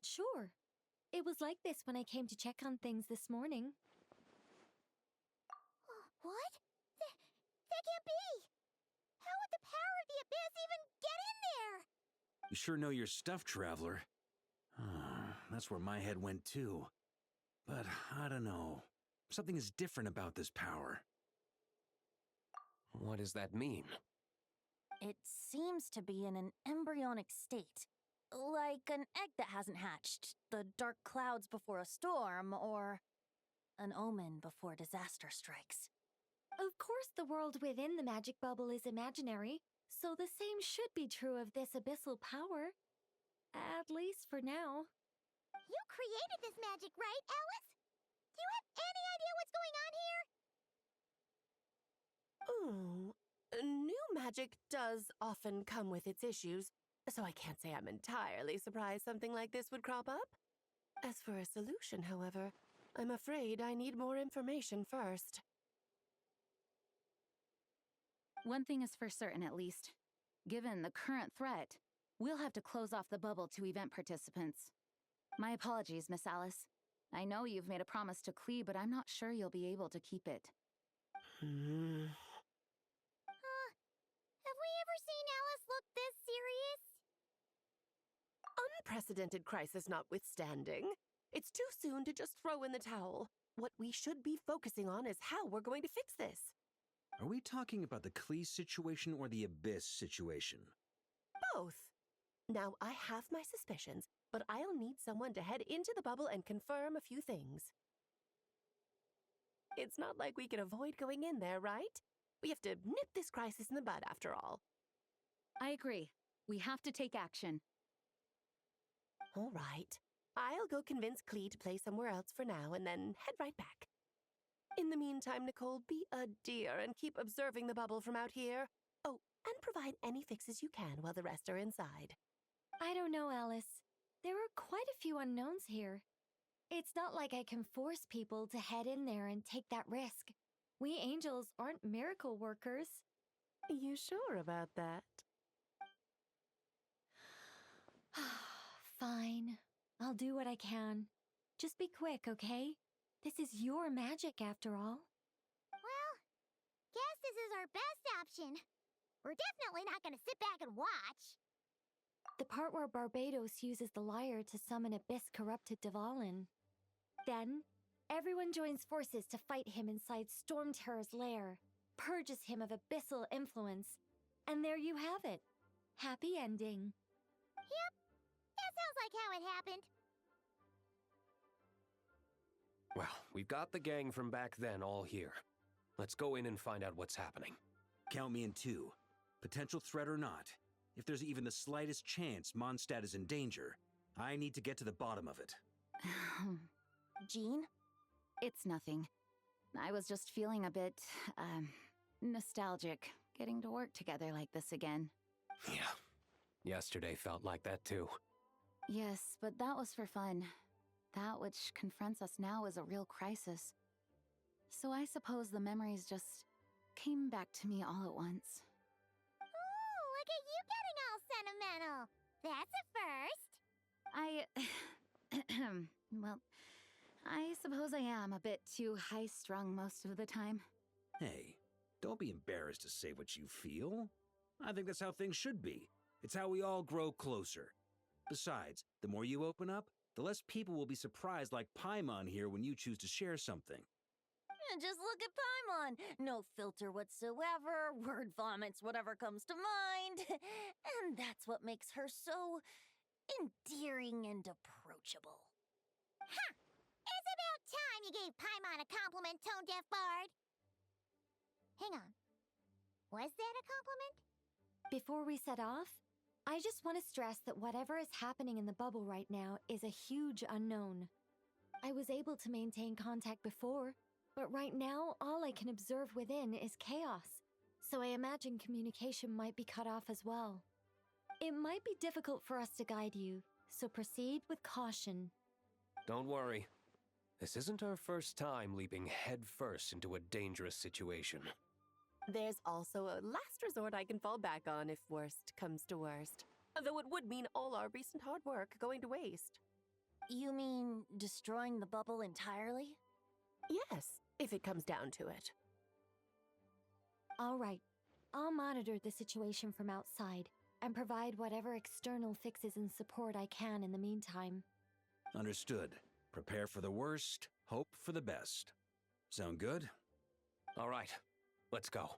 not sure. It was like this when I came to check on things this morning. What? That can't be! How would the power of the Abyss even get in there? You sure know your stuff, Traveler. That's where my head went too. But I don't know. Something is different about this power. What does that mean? It seems to be in an embryonic state. Like an egg that hasn't hatched, the dark clouds before a storm, or an omen before disaster strikes. Of course, the world within the magic bubble is imaginary, so the same should be true of this abyssal power. At least for now. You created this magic, right, Alice? Do you have any idea what's going on here? New magic does often come with its issues, so I can't say I'm entirely surprised something like this would crop up. As for a solution, however, I'm afraid I need more information first. One thing is for certain, at least. Given the current threat, we'll have to close off the bubble to event participants. My apologies, Miss Alice. I know you've made a promise to Klee, but I'm not sure you'll be able to keep it. Have we ever seen Alice look this serious? Unprecedented crisis notwithstanding, it's too soon to just throw in the towel. What we should be focusing on is how we're going to fix this. Are we talking about the Klee situation or the Abyss situation? Both. Now, I have my suspicions, but I'll need someone to head into the bubble and confirm a few things. It's not like we can avoid going in there, right? We have to nip this crisis in the bud, after all. I agree. We have to take action. All right. I'll go convince Klee to play somewhere else for now and then head right back. In the meantime, Nicole, be a dear and keep observing the bubble from out here. Oh, and provide any fixes you can while the rest are inside. I don't know, Alice. There are quite a few unknowns here. It's not like I can force people to head in there and take that risk. We angels aren't miracle workers. You sure about that? Fine. I'll do what I can. Just be quick, okay? This is your magic, after all. Well, guess this is our best option. We're definitely not gonna sit back and watch. The part where Barbados uses the lyre to summon abyss-corrupted Dvalin. Then, everyone joins forces to fight him inside Storm Terror's lair, purges him of abyssal influence, and there you have it. Happy ending. Yep, that sounds like how it happened. Well, we've got the gang from back then all here. Let's go in and find out what's happening. Count me in too. Potential threat or not. If there's even the slightest chance Mondstadt is in danger, I need to get to the bottom of it. Jean? It's nothing. I was just feeling a bit, nostalgic, getting to work together like this again. Yeah. Yesterday felt like that too. Yes, but that was for fun. That which confronts us now is a real crisis. So I suppose the memories just came back to me all at once. Ooh, look at you getting all sentimental. That's a first. Well, I suppose I am a bit too high-strung most of the time. Hey, don't be embarrassed to say what you feel. I think that's how things should be. It's how we all grow closer. Besides, the more you open up, the less people will be surprised like Paimon here when you choose to share something. Just look at Paimon. No filter whatsoever, word vomits whatever comes to mind. And that's what makes her so endearing and approachable. Ha! It's about time you gave Paimon a compliment, tone-deaf bard. Hang on. Was that a compliment? Before we set off, I just want to stress that whatever is happening in the bubble right now is a huge unknown. I was able to maintain contact before, but right now all I can observe within is chaos, so I imagine communication might be cut off as well. It might be difficult for us to guide you, so proceed with caution. Don't worry. This isn't our first time leaping headfirst into a dangerous situation. There's also a last resort I can fall back on if worst comes to worst. Though it would mean all our recent hard work going to waste. You mean destroying the bubble entirely? Yes, if it comes down to it. All right. I'll monitor the situation from outside and provide whatever external fixes and support I can in the meantime. Understood. Prepare for the worst, hope for the best. Sound good? All right, let's go.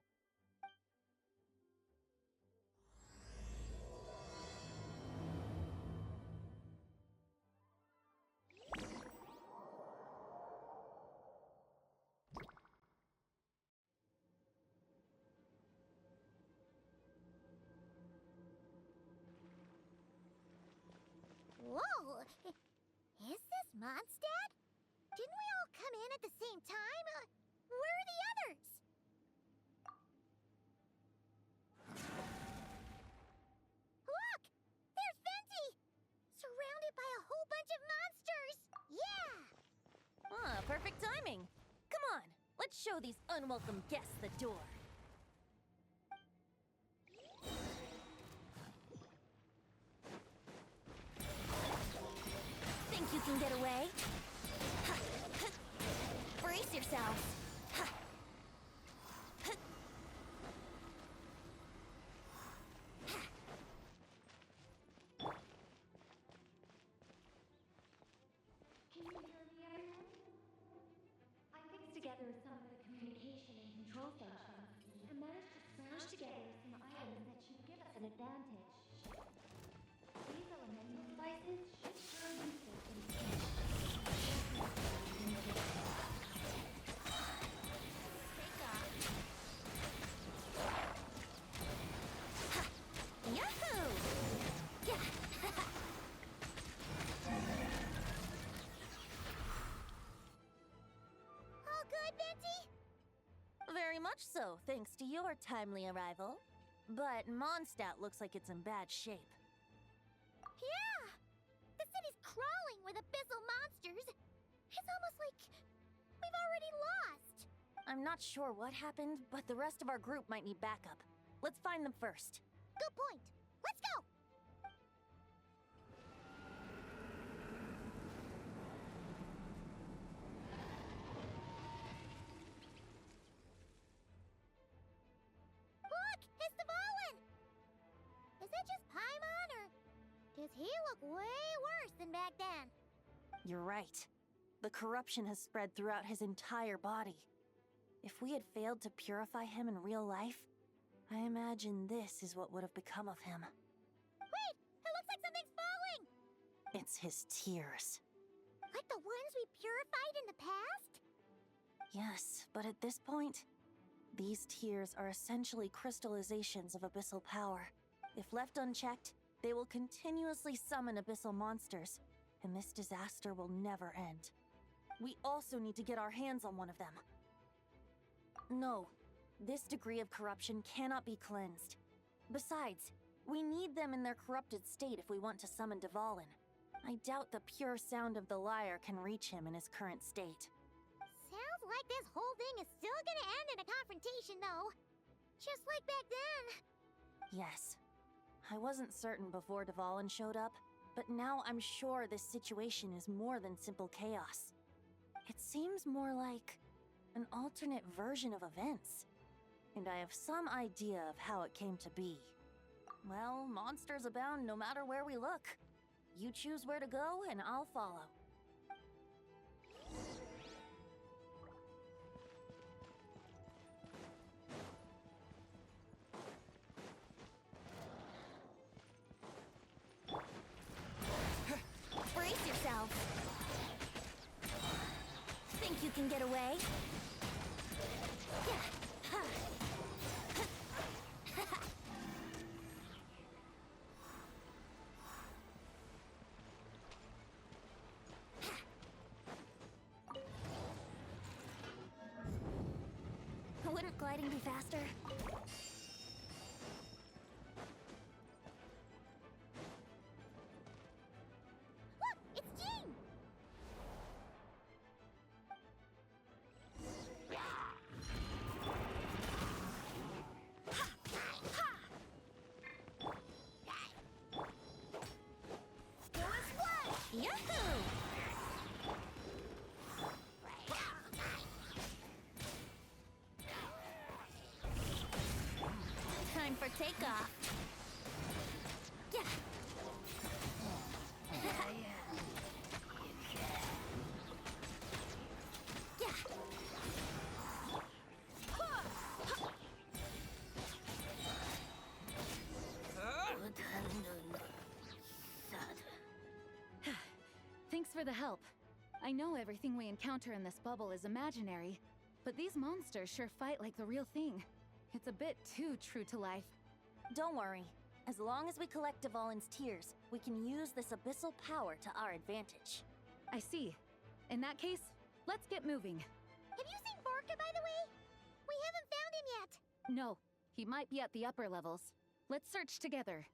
Whoa! Is this Mondstadt? Didn't we all come in at the same time? Where are the others? Look! There's Venti! Surrounded by a whole bunch of monsters! Yeah! Ah, perfect timing. Come on, let's show these unwelcome guests the door. Think you can get away? Ha, ha. Brace yourselves. Ha. Ha. Ha. Can you hear me, everyone? I fixed together some of the communication and control functions and managed to smash together some items that should give us an advantage. These elemental devices should turn useless in Yahoo! Yeah. All good, Venti? Very much so, thanks to your timely arrival. But Mondstadt looks like it's in bad shape. Yeah! The city's crawling with abyssal monsters. It's almost like we've already lost. I'm not sure what happened, but the rest of our group might need backup. Let's find them first. Good point. Let's go! Look! It's the Volin! Is that just Paimon, or does he look way worse than back then? You're right. The corruption has spread throughout his entire body. If we had failed to purify him in real life, I imagine this is what would have become of him. Wait! It looks like something's falling! It's his tears. Like the ones we purified in the past? Yes, but at this point, these tears are essentially crystallizations of abyssal power. If left unchecked, they will continuously summon abyssal monsters, and this disaster will never end. We also need to get our hands on one of them. No, this degree of corruption cannot be cleansed. Besides, we need them in their corrupted state if we want to summon Dvalin. I doubt the pure sound of the lyre can reach him in his current state. Sounds like this whole thing is still gonna end in a confrontation, though. Just like back then. Yes. I wasn't certain before Dvalin showed up, but now I'm sure this situation is more than simple chaos. It seems more like an alternate version of events. And I have some idea of how it came to be. Well, monsters abound no matter where we look. You choose where to go, and I'll follow. Brace yourself. Think you can get away? Yeah. Wouldn't gliding be faster? Look, it's Jean! Yahoo! takeoff. Yeah. Yeah. Thanks for the help. I know everything we encounter in this bubble is imaginary, but these monsters sure fight like the real thing. It's a bit too true to life. Don't worry. As long as we collect Dvalin's tears, we can use this abyssal power to our advantage. I see. In that case, let's get moving. Have you seen Vorka, by the way? We haven't found him yet. No, he might be at the upper levels. Let's search together.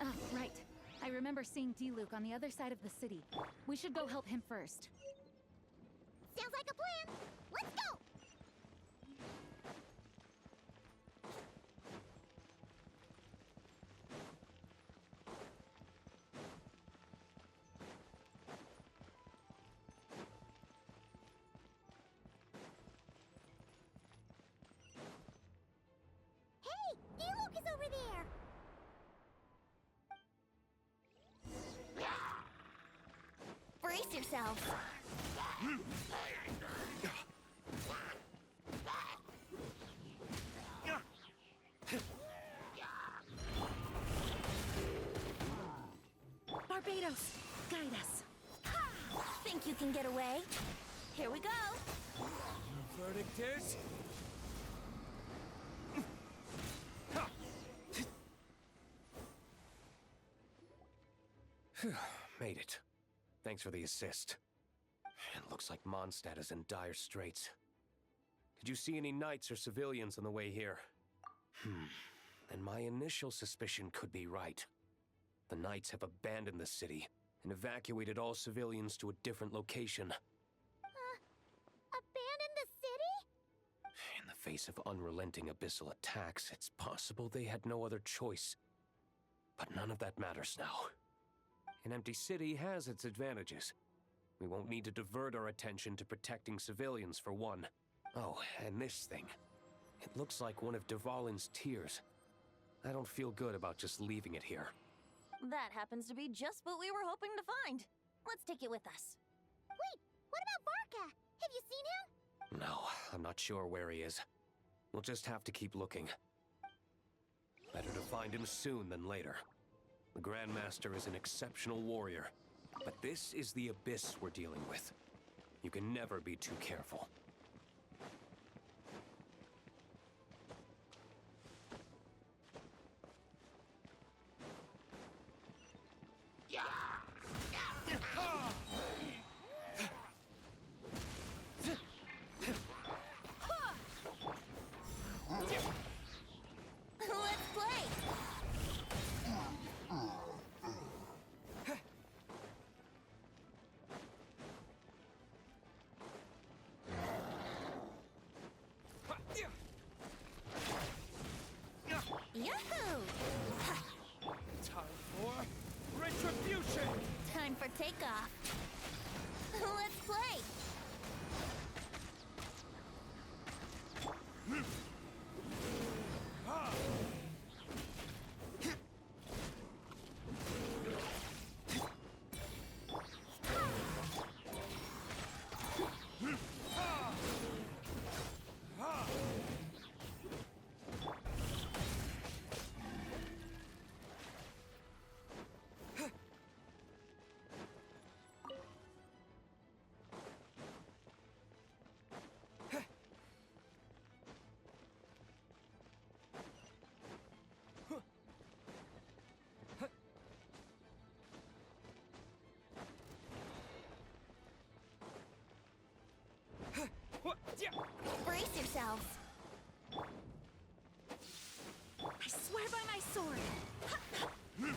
Ah, right. I remember seeing D-Luke on the other side of the city. We should go help him first. Sounds like a plan. Let's go! Hey! D-Luke is over there! Brace yourself. Barbados, guide us. Think you can get away? Here we go. Verdict is... Made it. Thanks for the assist. It looks like Mondstadt is in dire straits. Did you see any knights or civilians on the way here? And my initial suspicion could be right. The knights have abandoned the city and evacuated all civilians to a different location. Abandon the city? In the face of unrelenting abyssal attacks, it's possible they had no other choice. But none of that matters now. An empty city has its advantages. We won't need to divert our attention to protecting civilians, for one. Oh, and this thing. It looks like one of Dvalin's tears. I don't feel good about just leaving it here. That happens to be just what we were hoping to find. Let's take it with us. Wait, what about Vorka? Have you seen him? No, I'm not sure where he is. We'll just have to keep looking. Better to find him soon than later. The Grandmaster is an exceptional warrior, but this is the abyss we're dealing with. You can never be too careful. Let's play! Yahoo! Time for retribution! Time for takeoff. Let's play! Brace yourselves. I swear by my sword! Burn!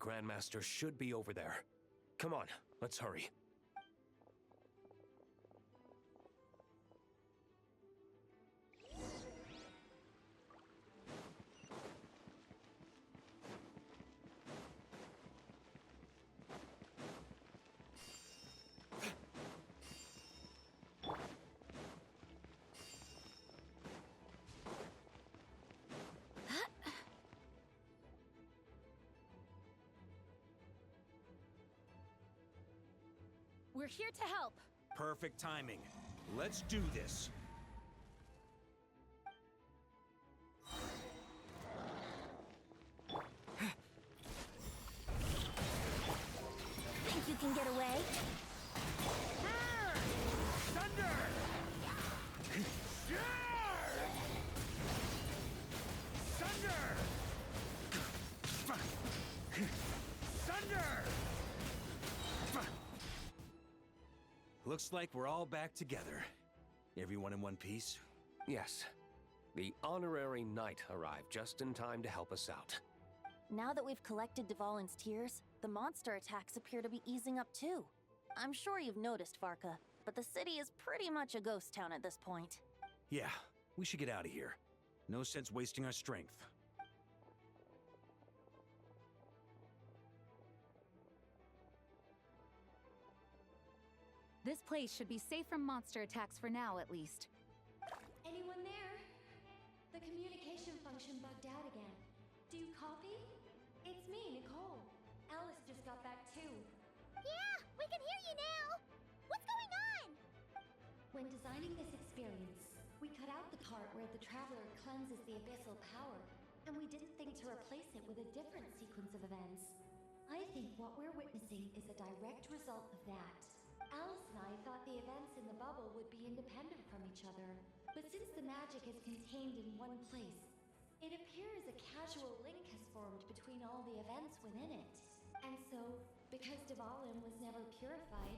Grandmaster should be over there. Come on, let's hurry. We're here to help. Perfect timing. Let's do this. Think you can get away? Thunder! Thunder! Thunder! Looks like we're all back together. Everyone in one piece? Yes. The honorary knight arrived just in time to help us out. Now that we've collected Dvalin's tears, the monster attacks appear to be easing up too. I'm sure you've noticed, Farka, but the city is pretty much a ghost town at this point. Yeah, we should get out of here. No sense wasting our strength. This place should be safe from monster attacks for now, at least. Anyone there? The communication function bugged out again. Do you copy? It's me, Nicole. Alice just got back too. Yeah, we can hear you now! What's going on? When designing this experience, we cut out the part where the traveler cleanses the abyssal power, and we didn't think to replace it with a different sequence of events. I think what we're witnessing is a direct result of that. Alice and I thought the events in the bubble would be independent from each other, but since the magic is contained in one place, it appears a casual link has formed between all the events within it. And so, because Dvalin was never purified,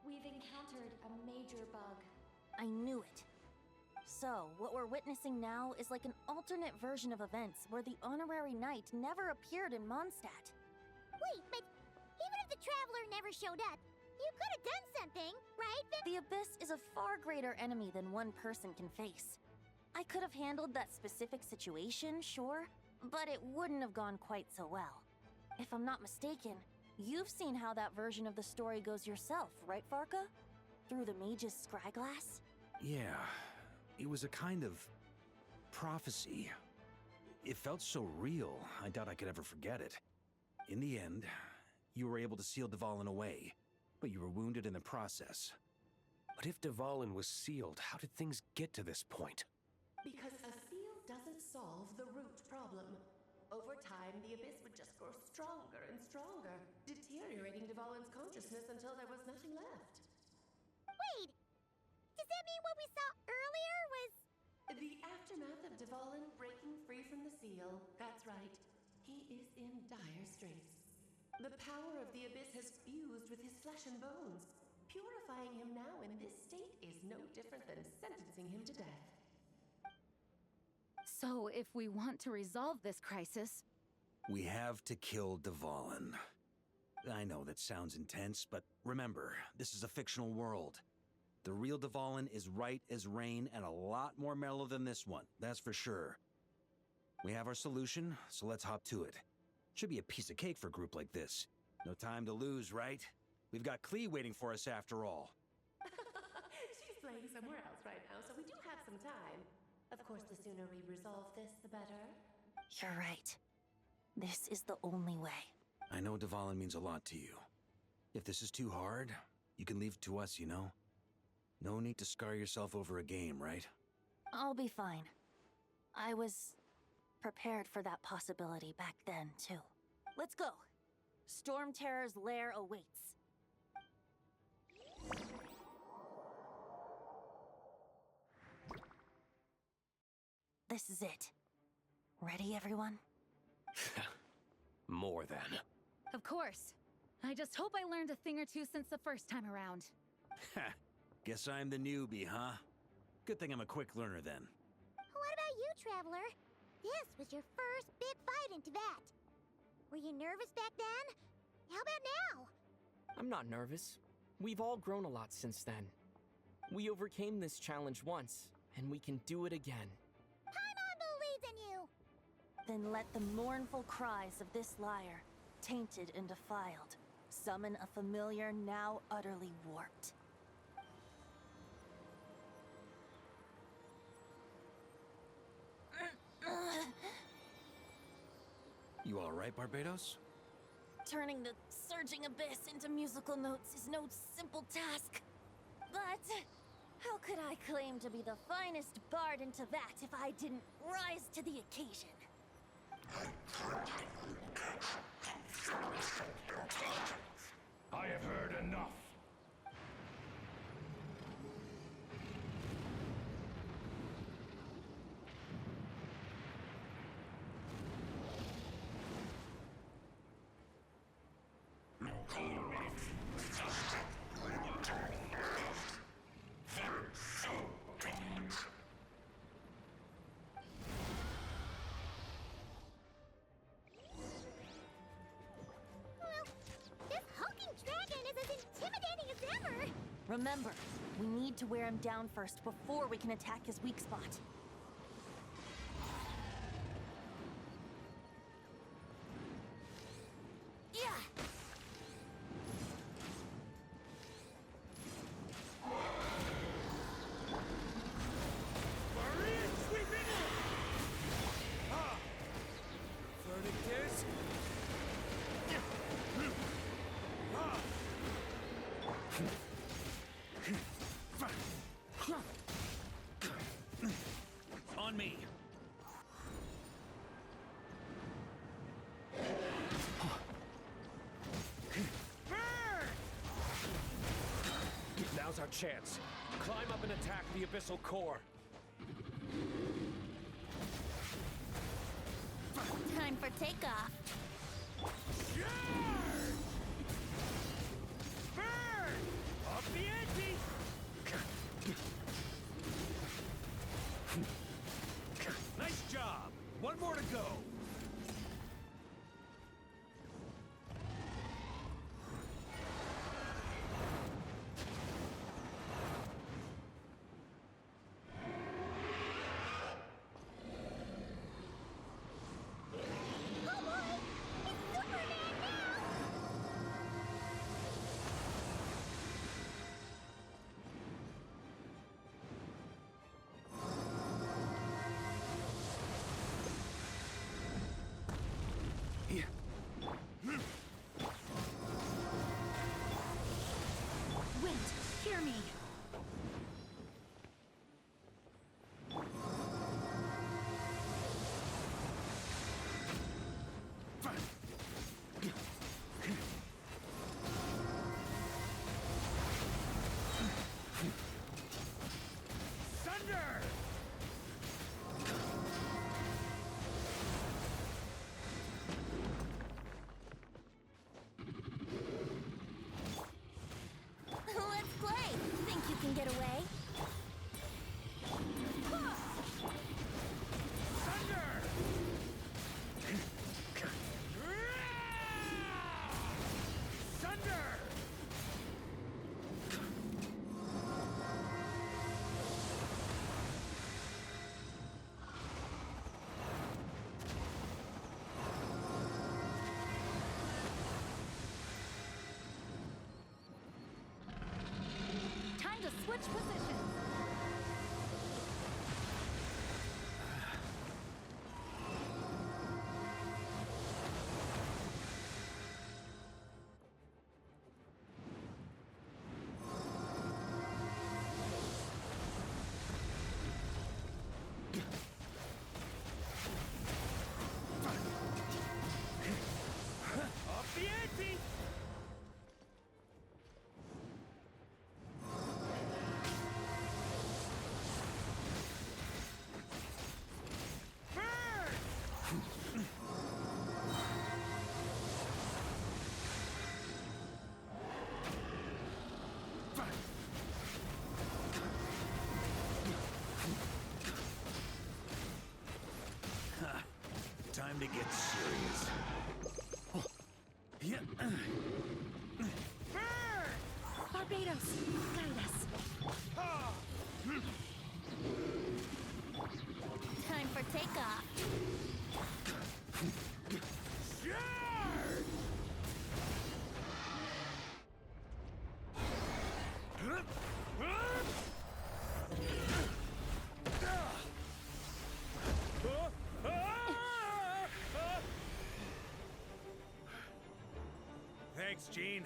we've encountered a major bug. I knew it. So, what we're witnessing now is like an alternate version of events where the honorary knight never appeared in Mondstadt. Wait, but even if the traveler never showed up, you could have done something, right? The Abyss is a far greater enemy than one person can face. I could have handled that specific situation, sure, but it wouldn't have gone quite so well. If I'm not mistaken, you've seen how that version of the story goes yourself, right, Farka? Through the mage's scryglass? Yeah, it was a kind of prophecy. It felt so real, I doubt I could ever forget it. In the end, you were able to seal Dvalin away, but you were wounded in the process. But if Dvalin was sealed, how did things get to this point? Because a seal doesn't solve the root problem. Over time, the Abyss would just grow stronger and stronger, deteriorating Dvalin's consciousness until there was nothing left. Wait! Does that mean what we saw earlier was... The aftermath of Dvalin breaking free from the seal, that's right. He is in dire straits. The power of the Abyss has fused with his flesh and bones. Purifying him now in this state is no different than sentencing him to death. So, if we want to resolve this crisis, We have to kill Dvalin. I know that sounds intense, but remember, this is a fictional world. The real Dvalin is right as rain and a lot more mellow than this one, that's for sure. We have our solution, so let's hop to it. Should be a piece of cake for a group like this. No time to lose, right? We've got Klee waiting for us after all. She's playing somewhere else right now, so we do have some time. Of course, the sooner we resolve this, the better. You're right. This is the only way. I know Dvalin means a lot to you. If this is too hard, you can leave it to us, you know? No need to scar yourself over a game, right? I'll be fine. I was prepared for that possibility back then, too. Let's go. Storm Terror's lair awaits. This is it. Ready, everyone? More than. of course. I just hope I learned a thing or two since the first time around. Ha! Guess I'm the newbie, huh? Good thing I'm a quick learner then. What about you, Traveler? This was your first big fight in Tibet. Were you nervous back then? How about now? I'm not nervous. We've all grown a lot since then. We overcame this challenge once, and we can do it again. Paimon believes in you! Then let the mournful cries of this lyre, tainted and defiled, summon a familiar now utterly warped. You all right, Barbados? Turning the surging abyss into musical notes is no simple task. But how could I claim to be the finest bard into that if I didn't rise to the occasion? I have heard enough. This hulking dragon is as intimidating as ever! Remember, we need to wear him down first before we can attack his weak spot. Yeah! Maria, sweep in! Ah! Verdict is... Ah! On me. Now's our chance. Climb up and attack the abyssal core. Time for takeoff. Burn! Up the ante! Nice job. One more to go. Oh boy! It's Superman now! Wait, hear me. Thunder! Let's play! Think you can get away? Thunder! Thunder! Time to switch positions. Up the ante! Burn! Time to get serious. Barbados, guide us. Time for takeoff. Thanks, Gene.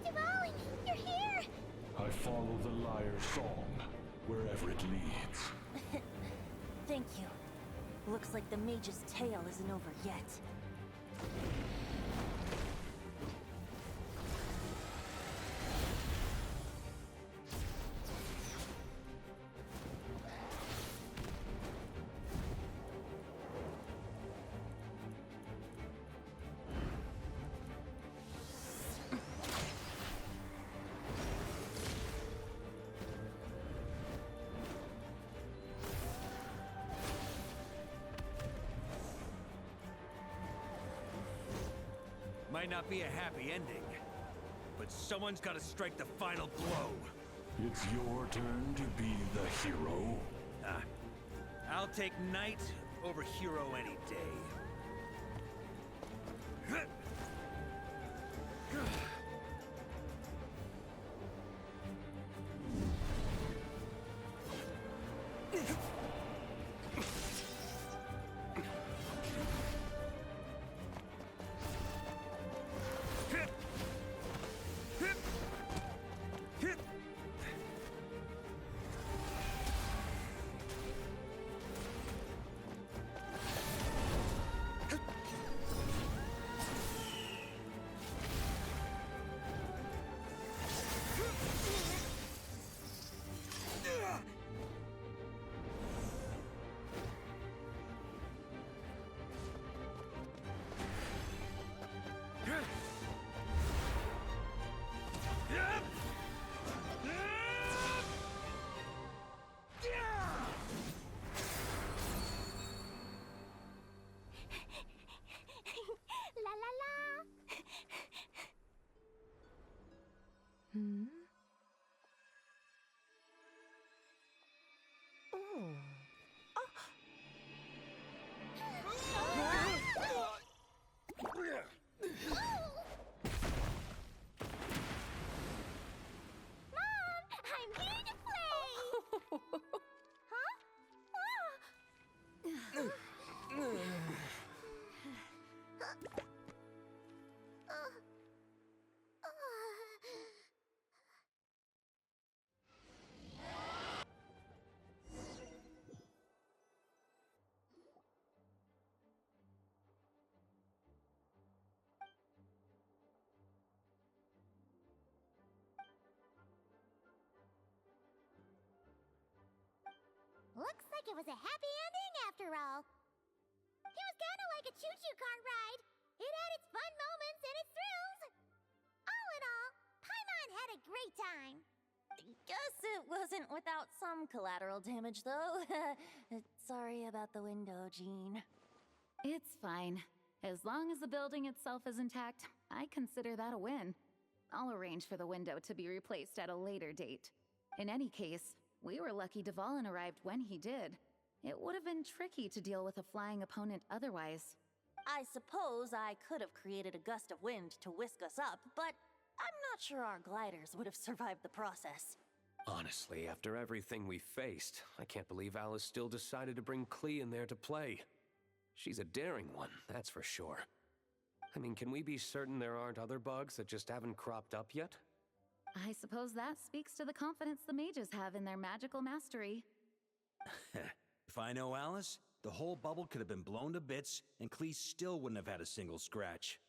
Devouring, you're here! I follow the liar's song, wherever it leads. Thank you. Looks like the mage's tale isn't over yet. Might not be a happy ending, but someone's got to strike the final blow. It's your turn to be the hero. I'll take knight over hero any day. La la la! Hmm? Mom, I'm here to play! Huh? Looks like it was a happy ending after all. It was kind of like a choo-choo car ride. It had its fun moments and its thrills. All in all, Paimon had a great time. Guess it wasn't without some collateral damage, though. Sorry about the window, Jean. It's fine. As long as the building itself is intact, I consider that a win. I'll arrange for the window to be replaced at a later date. In any case, we were lucky Dvalin arrived when he did. It would have been tricky to deal with a flying opponent otherwise. I suppose I could have created a gust of wind to whisk us up, but I'm not sure our gliders would have survived the process. Honestly, after everything we faced, I can't believe Alice still decided to bring Klee in there to play. She's a daring one, that's for sure. I mean, can we be certain there aren't other bugs that just haven't cropped up yet? I suppose that speaks to the confidence the mages have in their magical mastery. If I know Alice, the whole bubble could have been blown to bits, and Clee still wouldn't have had a single scratch.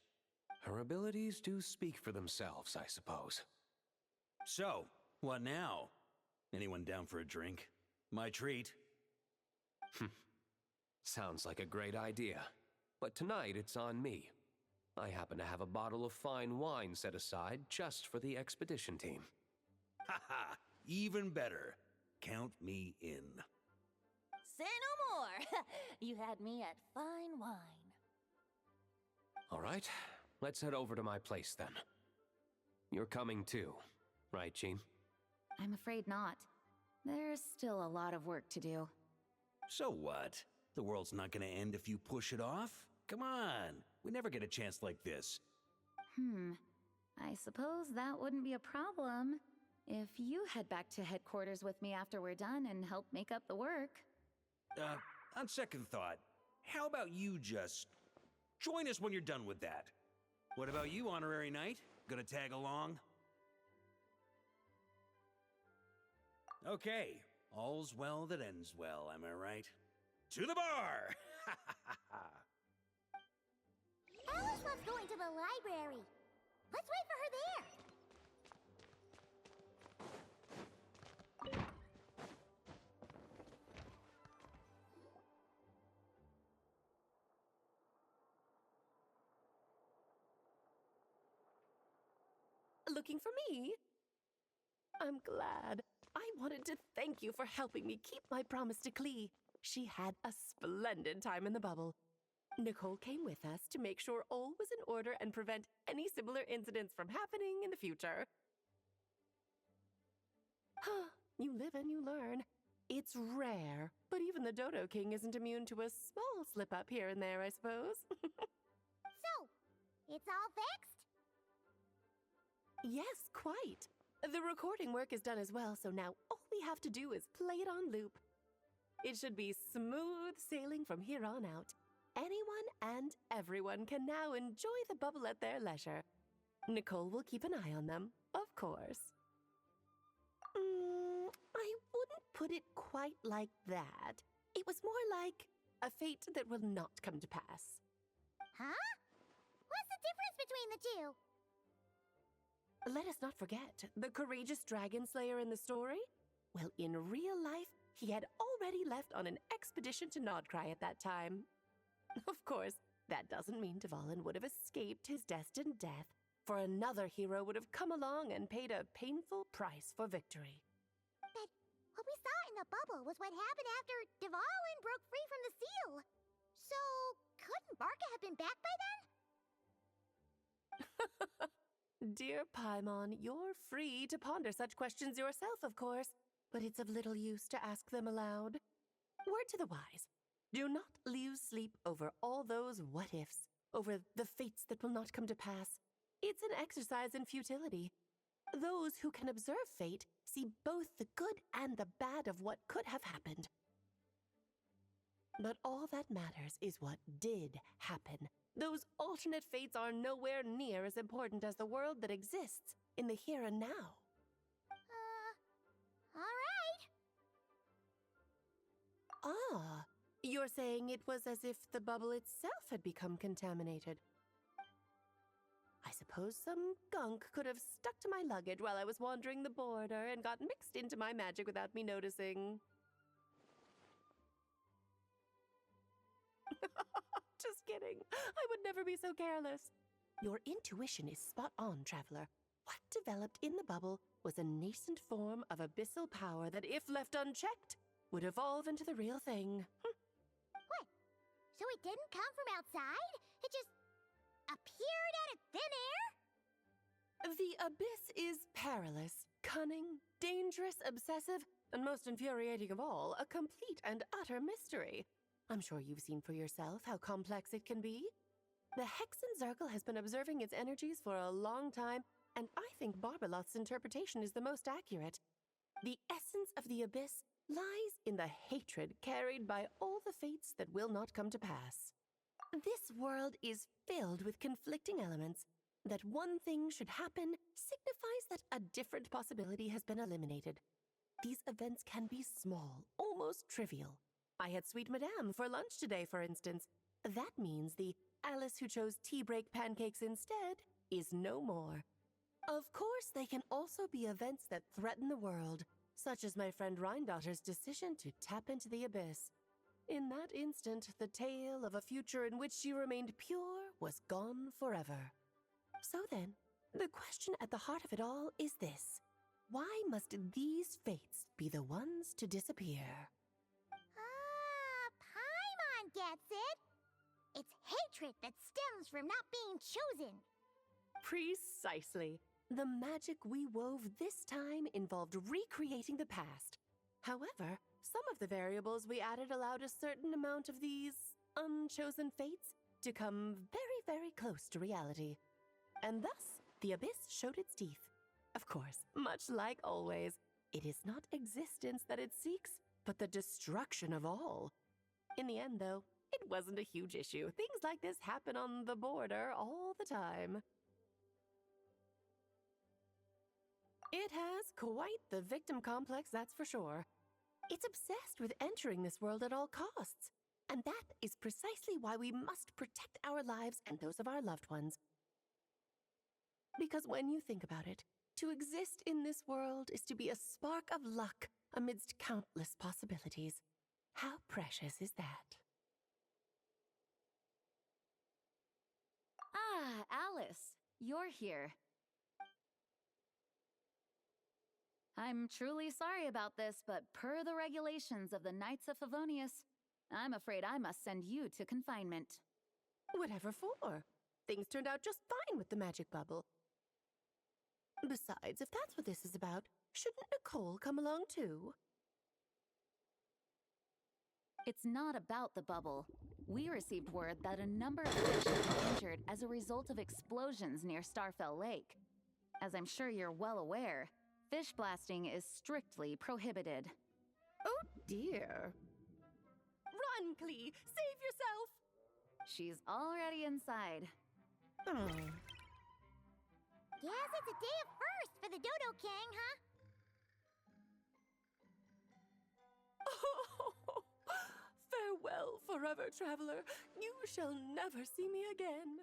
Her abilities do speak for themselves, I suppose. So, what now? Anyone down for a drink? My treat. Sounds like a great idea. But tonight it's on me. I happen to have a bottle of fine wine set aside just for the expedition team. Haha, even better. Count me in. Say no more! You had me at fine wine. All right, let's head over to my place then. You're coming too, right, Jean? I'm afraid not. There's still a lot of work to do. So what? The world's not gonna end if you push it off? Come on, we never get a chance like this. I suppose that wouldn't be a problem if you head back to headquarters with me after we're done and help make up the work. On second thought, how about you just join us when you're done with that? What about you, Honorary Knight? Gonna tag along? Okay, all's well that ends well, am I right? To the bar! Alice loves going to the library. Let's wait for her there. Looking for me? I'm glad. I wanted to thank you for helping me keep my promise to Clee. She had a splendid time in the bubble. Nicole came with us to make sure all was in order and prevent any similar incidents from happening in the future. You live and you learn. It's rare, but even the Dodo King isn't immune to a small slip-up here and there, I suppose. So, it's all fixed? Yes, quite. The recording work is done as well, so now all we have to do is play it on loop. It should be smooth sailing from here on out. Anyone and everyone can now enjoy the bubble at their leisure. Nicole will keep an eye on them, of course. I wouldn't put it quite like that. It was more like a fate that will not come to pass. Huh? What's the difference between the two? Let us not forget the courageous dragon slayer in the story. Well, in real life, he had already left on an expedition to Nodcry at that time. Of course, that doesn't mean Dvalin would have escaped his destined death, for another hero would have come along and paid a painful price for victory. But what we saw in the bubble was what happened after Dvalin broke free from the seal. So, couldn't Barca have been back by then? Dear Paimon, you're free to ponder such questions yourself, of course, but it's of little use to ask them aloud. Word to the wise. Do not lose sleep over all those what-ifs, over the fates that will not come to pass. It's an exercise in futility. Those who can observe fate see both the good and the bad of what could have happened. But all that matters is what did happen. Those alternate fates are nowhere near as important as the world that exists in the here and now. All right. Ah, you're saying it was as if the bubble itself had become contaminated. I suppose some gunk could have stuck to my luggage while I was wandering the border and got mixed into my magic without me noticing. Just kidding. I would never be so careless. Your intuition is spot on, Traveler. What developed in the bubble was a nascent form of abyssal power that, if left unchecked, would evolve into the real thing. What? So it didn't come from outside? It just appeared out of thin air? The abyss is perilous, cunning, dangerous, obsessive, and most infuriating of all, a complete and utter mystery. I'm sure you've seen for yourself how complex it can be. The Hexen Circle has been observing its energies for a long time, and I think Barbalot's interpretation is the most accurate. The essence of the abyss lies in the hatred carried by all the fates that will not come to pass. This world is filled with conflicting elements. That one thing should happen signifies that a different possibility has been eliminated. These events can be small, almost trivial. I had Sweet Madame for lunch today, for instance. That means the Alice who chose tea break pancakes instead is no more. Of course, they can also be events that threaten the world, such as my friend Rhindotter's decision to tap into the abyss. In that instant, the tale of a future in which she remained pure was gone forever. So then, the question at the heart of it all is this. Why must these fates be the ones to disappear? Ah, Paimon gets it. It's hatred that stems from not being chosen. Precisely. The magic we wove this time involved recreating the past. However, some of the variables we added allowed a certain amount of these unchosen fates to come very, very close to reality. And thus, the abyss showed its teeth. Of course, much like always, it is not existence that it seeks, but the destruction of all. In the end, though, it wasn't a huge issue. Things like this happen on the border all the time. It has quite the victim complex, that's for sure. It's obsessed with entering this world at all costs. And that is precisely why we must protect our lives and those of our loved ones. Because when you think about it, to exist in this world is to be a spark of luck amidst countless possibilities. How precious is that? Ah, Alice, you're here. I'm truly sorry about this, but per the regulations of the Knights of Favonius, I'm afraid I must send you to confinement. Whatever for? Things turned out just fine with the magic bubble. Besides, if that's what this is about, shouldn't Nicole come along too? It's not about the bubble. We received word that a number of fish have been injured as a result of explosions near Starfell Lake. As I'm sure you're well aware, fish blasting is strictly prohibited. Oh dear. Run, Klee! Save yourself! She's already inside. Guess it's a day of first for the Dodo King, huh? Farewell, forever traveler. You shall never see me again.